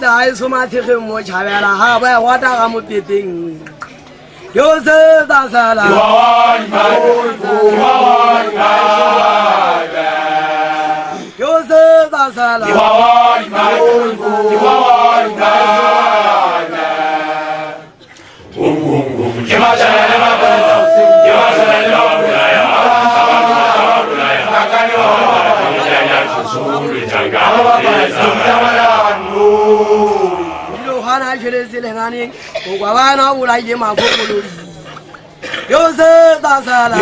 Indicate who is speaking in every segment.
Speaker 1: 在苏马提很莫恰完了，哈，我打个木必定。有时打啥了？有时打啥了？那确实是那样的，不管完了无来也马虎不如意，有时打啥了？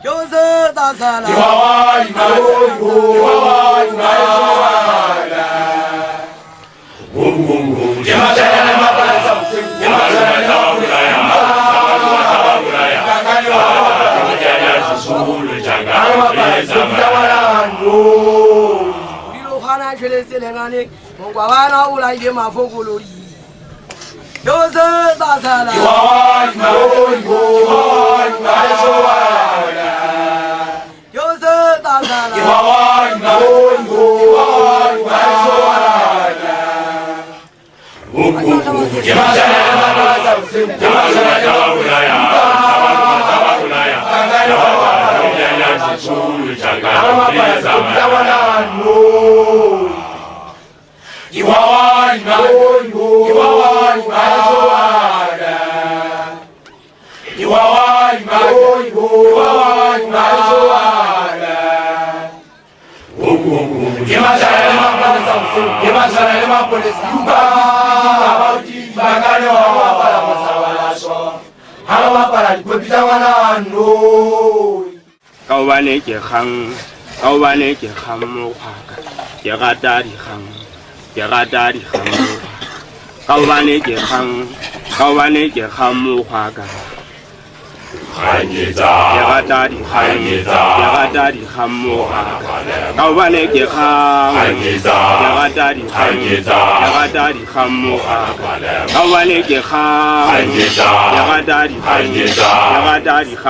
Speaker 1: 有时打啥了？确实是那样的，不管完了无来也马虎不如意，有时打啥了？有时打啥了？Kau
Speaker 2: balik ke hang, kau balik ke hang muka, jaga dari hang, kau balik ke hang muka. Jaga dari hang muka, kau balik ke hang, jaga dari hang muka, kau balik ke hang, jaga dari hang muka, kau balik ke hang, jaga dari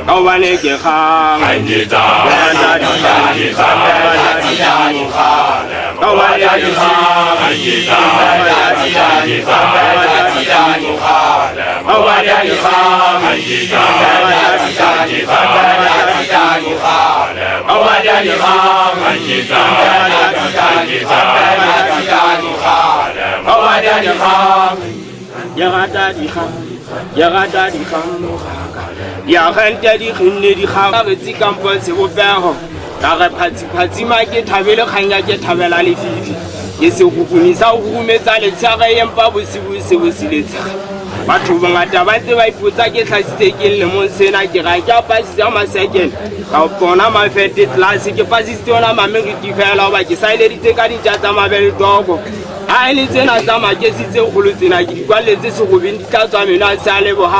Speaker 2: kau balik ke ya hanta di khinne di khaga betsi kampo se bopeho ka re phatsi ma ke thabele khanya ke thabela le fifi ke se kukumisa o kukumetsa le tshaga empa bosibu se bosiletsa batho bangata ba ntse ba ipotsa ke tlhasitse ke le mo sena ke ga ke apasitse ma second ka bona ma fete class ke pasitse ona ma meriti fela ba ke saileditse ka dintja tsa mabele dogo a ile tsena tsa makesitse go tsena ke dikwaletse se go bindi tla tswa mena sa le bohale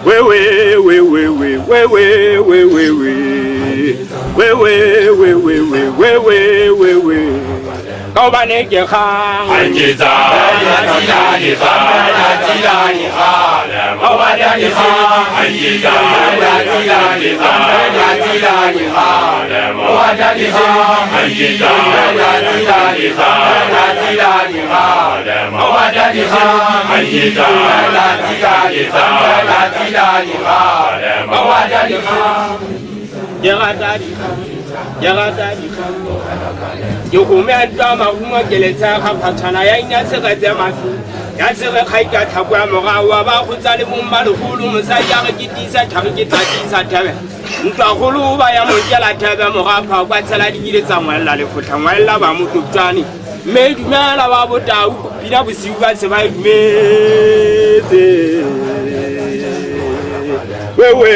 Speaker 2: we kau balik ke hang kau balik ke yo go me atwa maungo ke letsa ga phathana ya inya se ga tsema ya se ga khaika thakwa moga wa ba go tsa le bomma le hulu mosa ya ga kitisa thage ke tlatisa thabe ntwa golo ba ya mo kela thabe moga pha kwa tsela di ile tsa ngwella le fotha ngwella ba mo totani me dumela ba botau pina bosiu ba se ba dumetse we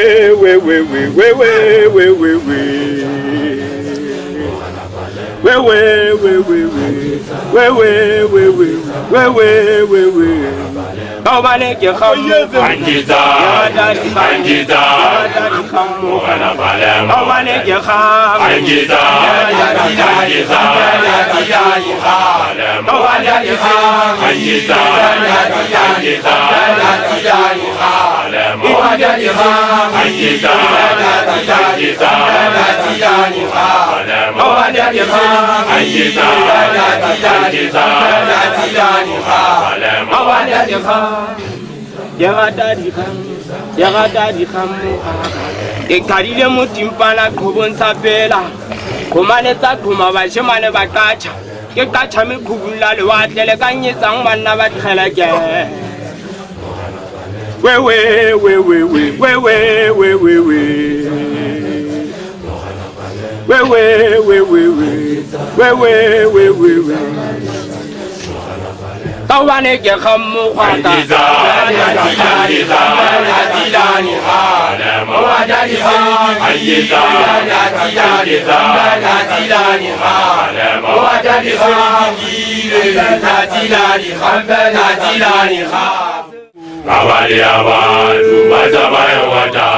Speaker 2: kau balik ke hang anjita kau balik ke hang anjita kau balik ke hang anjita
Speaker 1: 里哈，安吉达，安吉达，安吉达里哈，安吉达，安吉达，安吉达，安吉达里哈，安吉达。
Speaker 2: Yagata di khamuha e kadile motimpana khobon sa pela khomane tsa khoma ba shemane ba kacha ke kacha me khubulla le wa tlele ka nyetsang banna ba tlhela ke we Tawane ke khamu khata
Speaker 3: Abali abantu bazabaya wata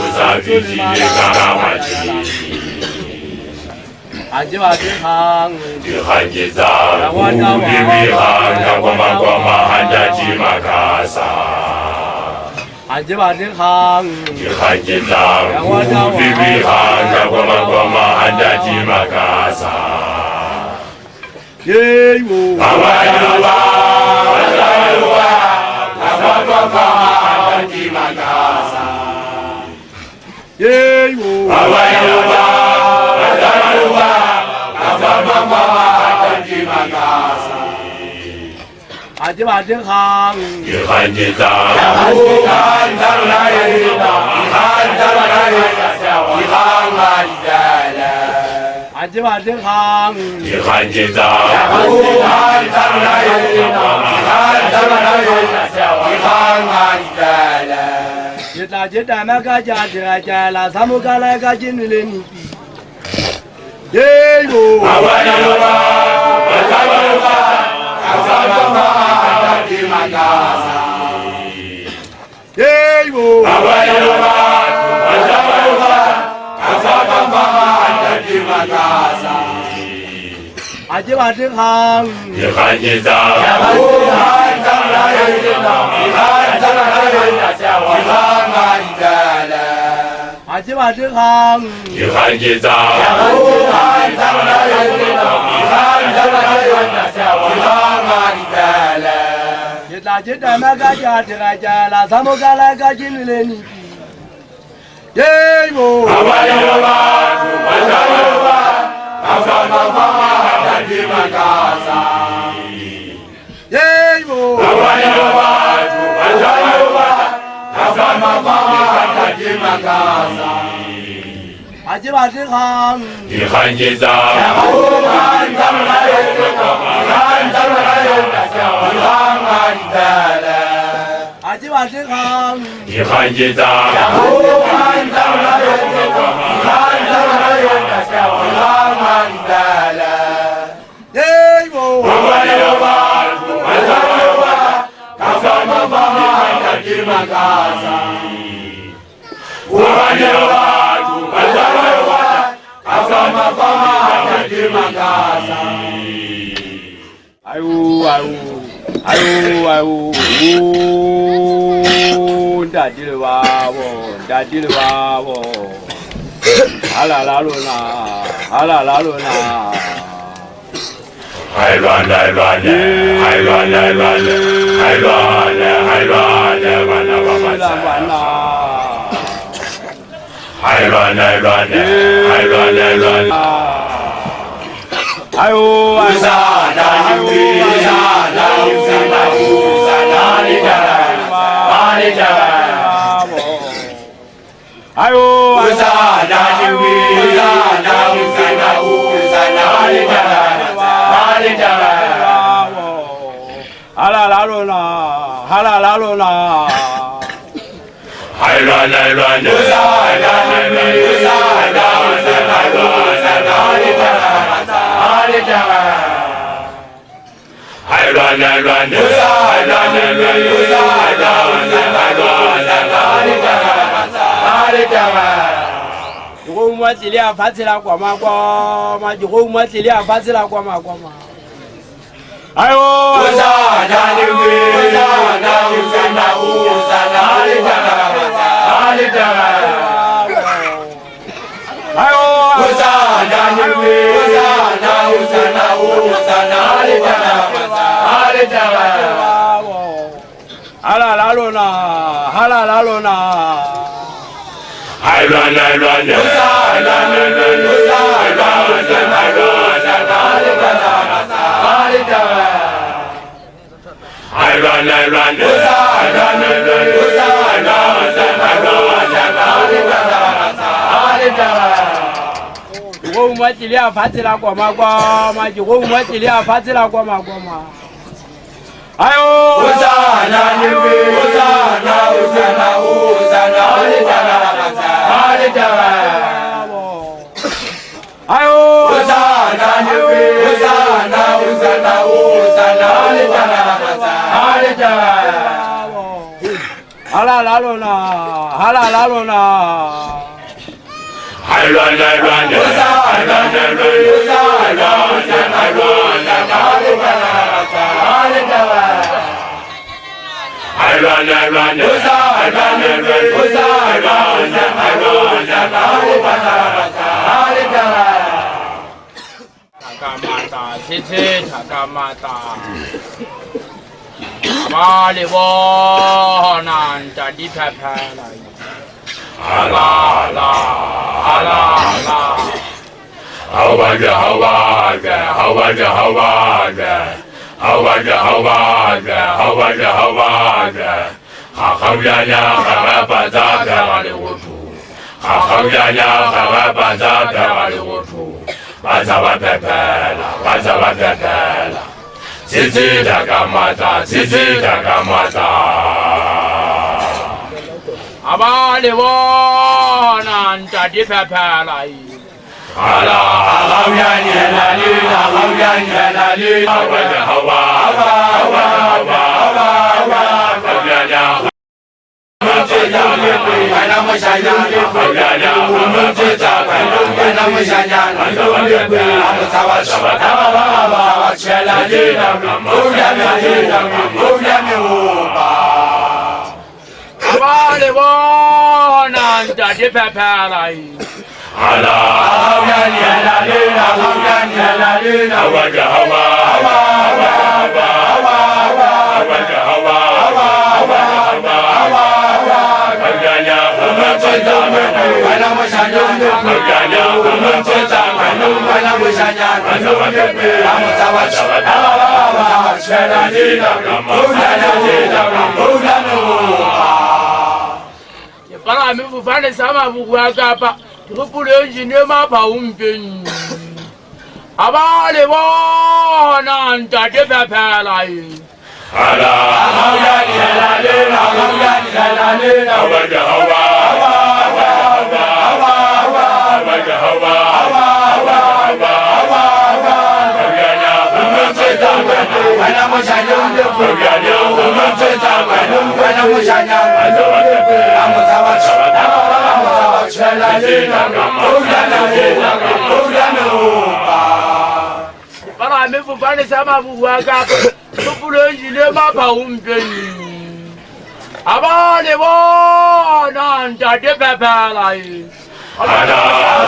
Speaker 3: usafiji kamachi
Speaker 1: Ajiwa hang
Speaker 3: Dihangiza Bibi hanga kwa handaji makasa
Speaker 1: Ajiwa hang
Speaker 3: Dihangiza Bibi hanga kwa handaji makasa
Speaker 1: Yeyo
Speaker 3: Awayawa kwa handaji makasa
Speaker 1: Yeyo
Speaker 3: Awayawa
Speaker 1: Ajiwa hang
Speaker 3: Dihangiza
Speaker 1: Ajiwa hang
Speaker 3: Dihangiza
Speaker 1: Jeta maka jata la samukala ka jinule ni Yeyo
Speaker 3: Awayawa
Speaker 1: Yeyo Ajiwa hang
Speaker 3: Dihangiza
Speaker 1: Ajiwa hang
Speaker 3: Dihangiza
Speaker 1: Jeta maka jata la samukala ka jinule ni Yeyo Yeyo Ajiwa hang
Speaker 3: Dihangiza
Speaker 1: Ajiwa hang
Speaker 3: Dihangiza
Speaker 1: Yeyo
Speaker 2: Ayu dadile wawo Hala la luna
Speaker 3: Hailwane bana bamasa Hailwane
Speaker 2: Mwatilia fatila kwa magoma, juko mwatilia fatila kwa magoma. Ayo, 哈啦啦罗那，哈啦啦罗那。
Speaker 3: 海乱来乱的，海乱来乱的，海乱海乱哪里干哪里干？海乱来乱的，海乱来乱的，海乱哪里干哪里干？
Speaker 2: 我们这里啊，发起了过嘛过嘛，就我们这里啊，发起了过嘛过嘛。哎呦！
Speaker 3: 乌萨那牛逼，乌萨那乌萨那乌萨哪里干哪里干？
Speaker 2: 哎呦！
Speaker 3: 乌萨那牛逼，乌萨那乌萨那乌萨哪里干哪里干？
Speaker 2: 哈啦啦罗那，哈啦啦罗那。
Speaker 3: 海乱来乱的，海乱来乱的，海乱哪里干哪里干？海乱来乱的，海乱来乱的，海乱哪里干哪里干？
Speaker 2: 塔嘎玛达，谢谢塔嘎玛达。马里沃南达迪拍拍来。
Speaker 3: 哈啦啦，哈啦啦，好玩的好玩的，好玩的好玩的，好玩的好玩的，好玩的好玩的，哈哈呀呀，哈哈巴扎的瓦里乌图，哈哈呀呀，哈哈巴扎的瓦里乌图，巴扎瓦佩佩啦，巴扎瓦佩佩啦，叽叽哒嘎嘛哒，叽叽哒嘎嘛哒。
Speaker 2: 阿巴里沃南达迪拍拍来。
Speaker 3: 哈啦，好呀你啦你啦，好呀你啦你啦，好玩的好玩，好玩好玩好玩好玩好玩，好呀呀。我们这家乐队还那么像样，好呀呀。我们这家乐队还那么像样，乐队那么咋哇咋哇咋哇咋哇咋哇，全来你啦，都呀你啦，都呀你我吧。
Speaker 2: 阿巴里沃南达迪拍拍来。
Speaker 3: 哈啦，好呀你啦你啦，好呀你啦你啦，好玩的好玩，好玩好玩好玩好玩好玩的好玩，好玩好玩好玩好玩好玩，好呀呀，我们这家乐队还那么像样，好呀呀，我们这家乐队还那么像样，乐队那么咋哇咋哇咋哇咋哇，全来你啦，都呀你啦，都呀你我。
Speaker 2: 把俺们不翻的啥嘛不管干吧。我不能今天嘛跑我们边，阿爸的我南大这边拍来。
Speaker 3: 哈啦，好呀你啦你啦，好呀你啦你啦，好玩的好玩，好玩好玩好玩好玩好玩，好玩的好玩，好玩好玩好玩好玩好玩，好呀呀，我们这家乐队还那么像样，好呀呀，我们这家乐队还那么像样，乐队那么咋哇咋哇咋哇咋哇，全来你啦，都呀你啦，都呀你吧。
Speaker 2: 把俺们不翻的啥嘛不管干，我不能今天嘛跑我们边。阿爸的我南大这边拍来。
Speaker 3: 哈啦，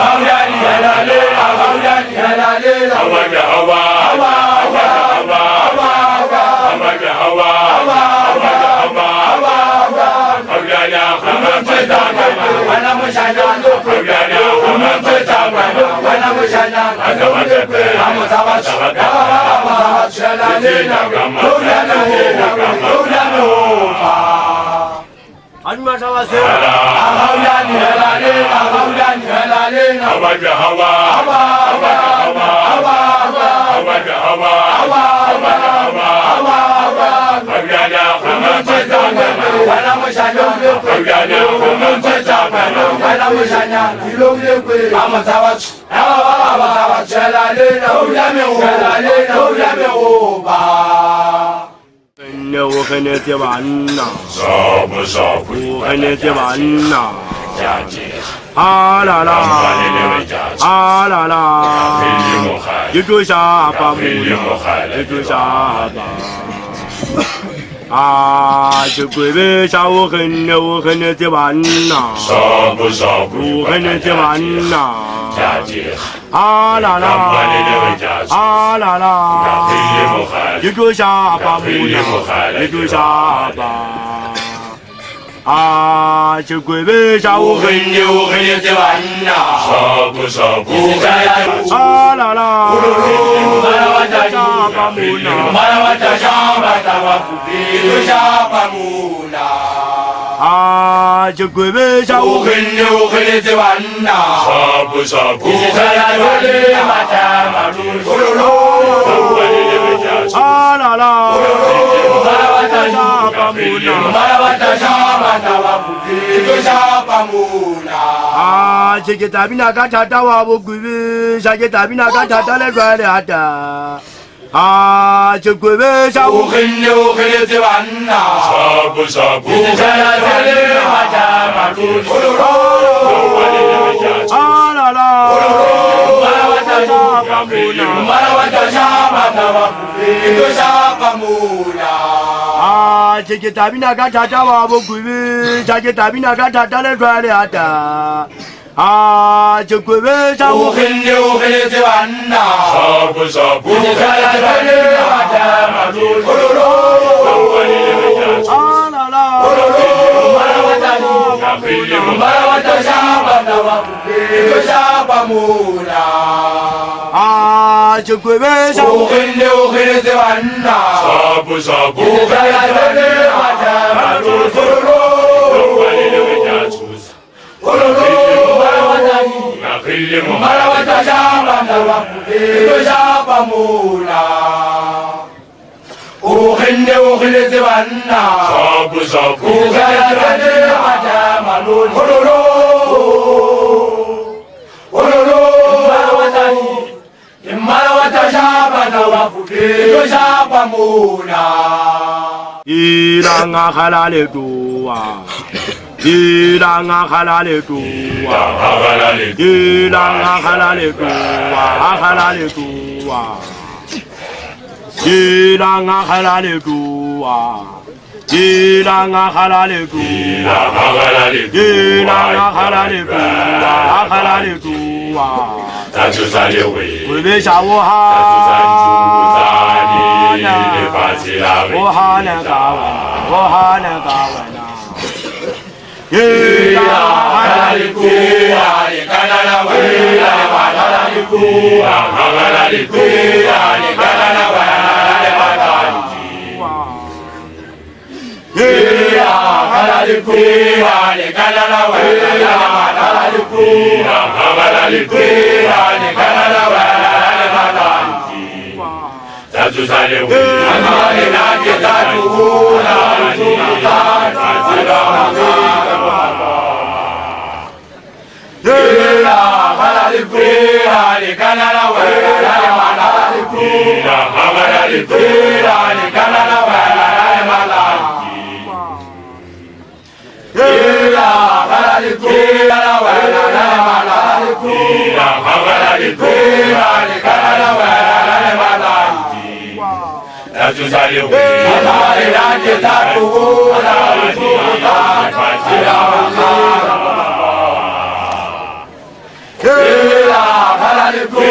Speaker 3: 好呀你啦你啦，好呀你啦你啦，好玩的好玩，好玩好玩好玩好玩好玩，好玩的好玩，好玩好玩好玩好玩好玩，好呀呀，我们这家乐队还那么像样，好呀呀，我们这家乐队还那么像样，乐队那么咋哇咋哇咋哇咋哇咋哇，全来你啦，都呀你都呀你吧。
Speaker 2: 俺们啥话说？
Speaker 3: 好呀你啦你啦，好呀你啦你啦，好玩的好玩，好玩好玩好玩好玩好玩，好玩的好玩，好玩好玩好玩好玩好玩，好呀呀，我们这家乐队还那么像样，好呀呀，我们这家乐队还那么像样，一路乐队那么咋哇那么咋哇，全来你啦，都呀你我，全来你啦，都呀你我吧。
Speaker 2: 那我和你结完呐，
Speaker 3: 少不少不
Speaker 2: 我和你结完呐，
Speaker 3: 家姐，
Speaker 2: 啊啦啦，啊啦啦，一桌下把木呀，一桌下把。啊，这鬼辈下我和你结完呐，
Speaker 3: 少不少不
Speaker 2: 我和你结完呐，
Speaker 3: 家姐，
Speaker 2: 啊啦啦，啊啦啦，一桌下把木呀，一桌下把。
Speaker 4: 啊，这鬼背下午
Speaker 3: 很牛很牛在玩呐，少不少不在呀，
Speaker 4: 啊啦啦，
Speaker 3: 马拉瓦扎沙巴木纳，马拉瓦扎沙巴达瓦夫比沙巴木纳。
Speaker 4: 啊，这鬼背下午
Speaker 3: 很牛很牛在玩呐，少不少不在呀，马扎马路噜噜噜，
Speaker 4: 啊啦啦，
Speaker 3: 马拉瓦扎沙巴木纳，马拉瓦扎沙巴达瓦夫比沙巴木纳。
Speaker 4: 啊，这个大兵那个他打我鬼背，下个大兵那个他打来转来的。啊，这鬼背下午
Speaker 3: 很牛很牛在玩呐，少不少不在呀，马扎马路噜噜噜，
Speaker 4: 啊啦啦，
Speaker 3: 马拉瓦扎沙巴木纳，马拉瓦扎沙巴达瓦夫比沙巴木纳。
Speaker 4: 啊，这个大兵那个他打我鬼背，下个大兵那个他打来转来的。啊，这鬼背下午
Speaker 3: 很牛很牛在玩呐，少不少不在呀，马扎马路噜噜噜，
Speaker 4: 啊啦啦，
Speaker 3: 马拉瓦扎沙巴木纳，马拉瓦扎沙巴达瓦夫比沙巴木纳。
Speaker 4: 啊，这鬼背下午
Speaker 3: 很牛很牛在玩呐，少不少不在呀，马扎马路噜噜噜，噜噜噜，马拉瓦扎沙巴达瓦夫比沙巴木纳。很牛很牛在玩呐，少不少不在呀，马扎马路噜噜噜，噜噜噜，马拉瓦扎沙巴达瓦夫比沙巴木纳。
Speaker 4: 伊朗啊哈拉里多啊，伊朗啊哈拉里多啊，伊朗啊哈拉里多啊，哈拉里多啊，伊朗啊哈拉里多啊，伊朗啊哈拉里多啊，伊朗啊哈拉里多啊，哈拉里多啊，
Speaker 3: 咱就在这位，
Speaker 4: 鬼背下午哈，我哈那嘎文，我哈那嘎文呐。
Speaker 3: 呀，哈拉里库呀，你看那那维呀，哈拉里库呀，哈拉里库呀，你看那那维呀，哈拉里库呀，哈拉里库呀，你看那那维呀，哈拉里库呀，哈拉里库呀，你看那那维呀，哈拉里库。咱就在这维，哈里那些咱就不那就不咱知道。哈拉里库呀，你看那那维呀，哈拉里库呀，哈拉里库呀，你看那那维呀，哈拉里库呀，哈拉里库呀，那维呀，哈拉里库呀，哈拉里库呀，你看那那维呀，哈拉里库。咱就在这维，哈里那些咱就不那就不咱知道。哈拉里库呀，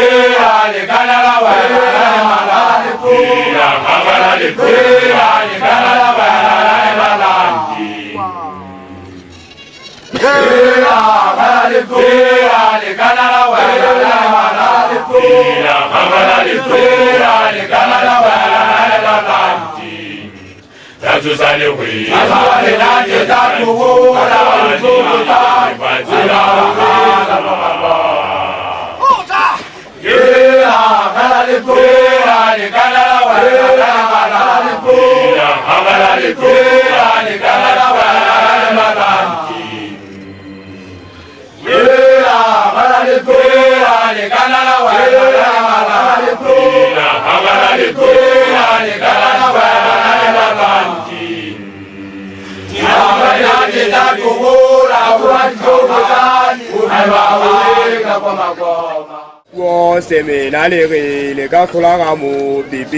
Speaker 3: 你看那那维呀，哈拉里库呀，哈拉里库呀，你看那那维呀，哈拉里库呀，哈拉里库呀，你看那那维呀，哈拉里库呀，哈拉里库呀，你看那那维呀，哈拉里。咱就在这维，哈里那些咱就不那就不咱知道。哈拉里库呀，你看那那维呀，哈拉里库呀，哈拉里库呀，你看那那维呀，哈拉里。哈拉里库呀，你看那那维呀，哈拉里库呀，哈拉里库呀，你看那那维呀，哈拉里。哈拉里那咱就不那就不咱，害怕维个过嘛过嘛。
Speaker 4: 我是没那里个那个克拉阿姆比比，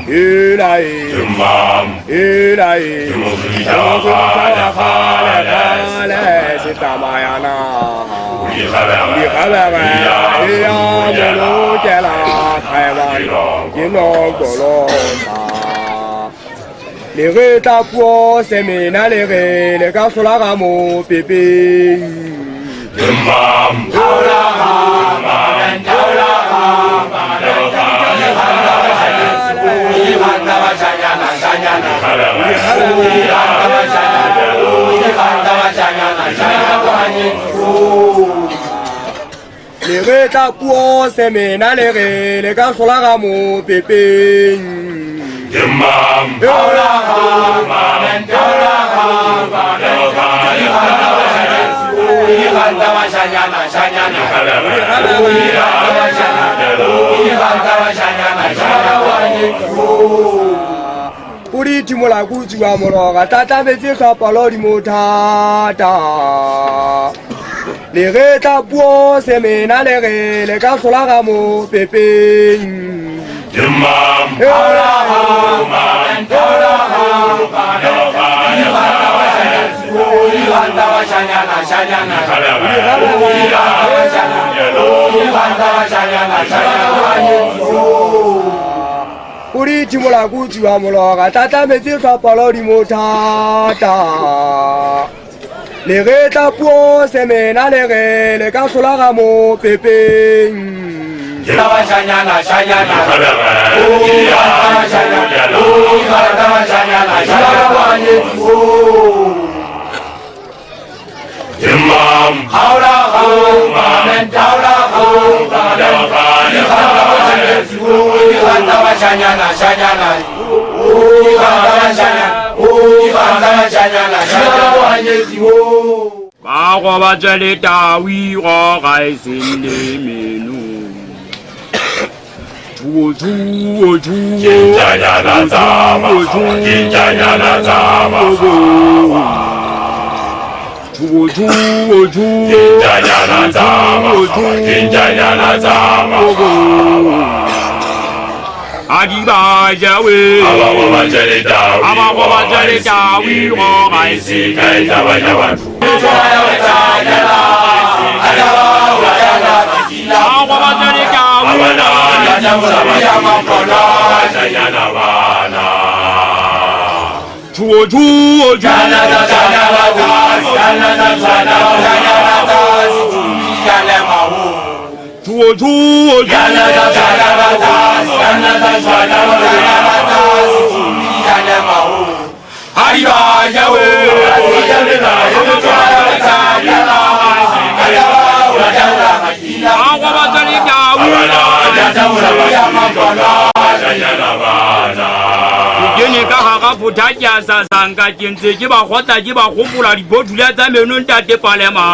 Speaker 4: 越来越来，我是哈嘞是大妈呀呐，你还来没？哎呀，我路见了台湾，一路过路啥？ les rétapos, c'est mina les ré, les gars sur la ramo, pépé. Les rétapos, c'est mina les ré, les gars sur la ramo, pépé. Puri timola kuchua moroga tata bezi kapalo di motata. Les rétapos, c'est mina les ré, les gars sur la ramo, pépé. Puri timola kuchua moroga tata bezi kapalo di motata. Les rétapos, c'est mina les ré, les gars sur la ramo, pépé.
Speaker 2: Ba ba jale tawi ro gai sin de menu. Tu Adiba Jawe, Ababa Jalita, we all I see. Sanga Jinsi Jiba Hota Jiba Hopula, the Botulia Zamen Tate Palema.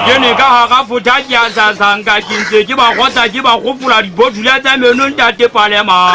Speaker 2: Jene ka ga futaja sa sanga kinse ke ba khota ke ba khopula di botulia tsa menong tate palema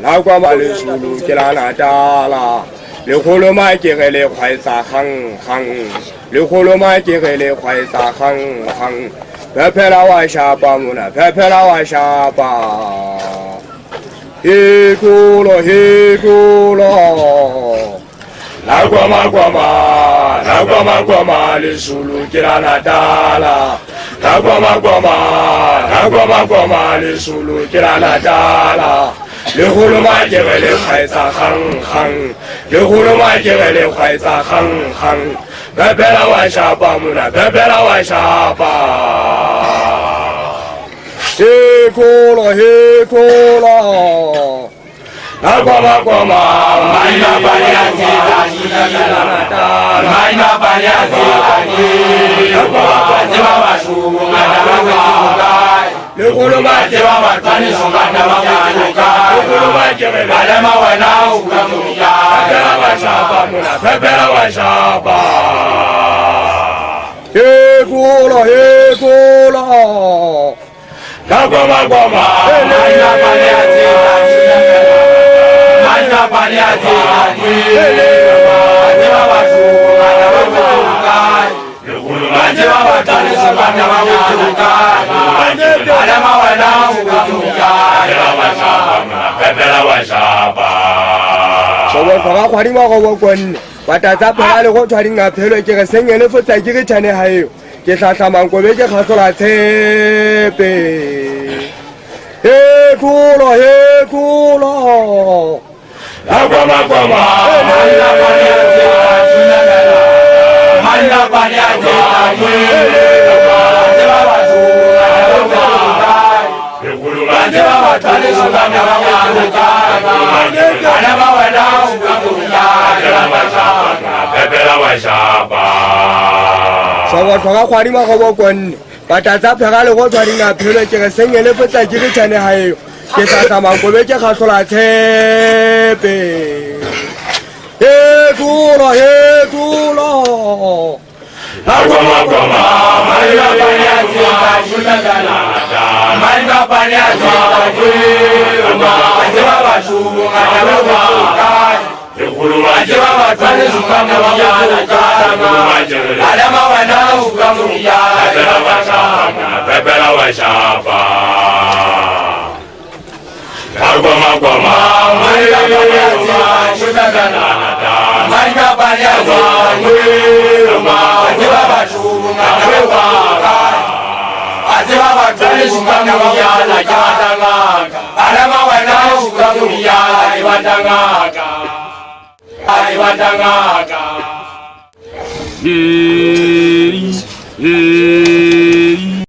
Speaker 4: La guama le sulu ke la natala le kholo ma ke re le khwaetsa hang le kholo ma ke re le khwaetsa hang phepela wa shapa mona phepela wa shapa hikulo la guama la goma le sulu ke la natala la goma le sulu ke la natala le holo ma ke le khaisa khang le holo ma ke le khaisa khang bebela wa shapa muna bebela wa shapa he kola la goma
Speaker 3: Maina banyati la natala Maina banyati la goma bashu le holo ma ke ba tani songana mamuka le holo ma ke ale mawana ukamuya bebela wa shapa muna bebela wa shapa
Speaker 4: he kola
Speaker 3: la goma Maina banyati Maina banyati la bashu Manje baba tani songana mamuka ale mawana ukamuya bebela wa shapa
Speaker 4: Sobo phaka khwadi ma go bokwanne bata tsa phaka le go tshwadi nga phelo ke re sengele fotsa ke re tshane hayo ke hlahla kobe ke khasola tshepe he kulo
Speaker 3: la goma Maina banyati Maina banyati Manje baba tani songana mamuka ale mawana ukamuya bebela wa shapa
Speaker 4: Sobo phaka khwadi ma go bokwanne bata tsa phaka le go tshwadi nga phelo ke re sengele fotsa ke re tshane hayo ke hlahla kobe ke khasola tshepe he kulo
Speaker 3: la goma Maina banyati Maina banyati Manje baba bashu Manje baba tani songana mamuka ale mawana ukamuya bebela wa shapa la goma Maina banyati Maina banyati Manje baba bashu Manje baba tani songana mamuka ale mawana ukamuya iwatangaka
Speaker 2: Hey, hey.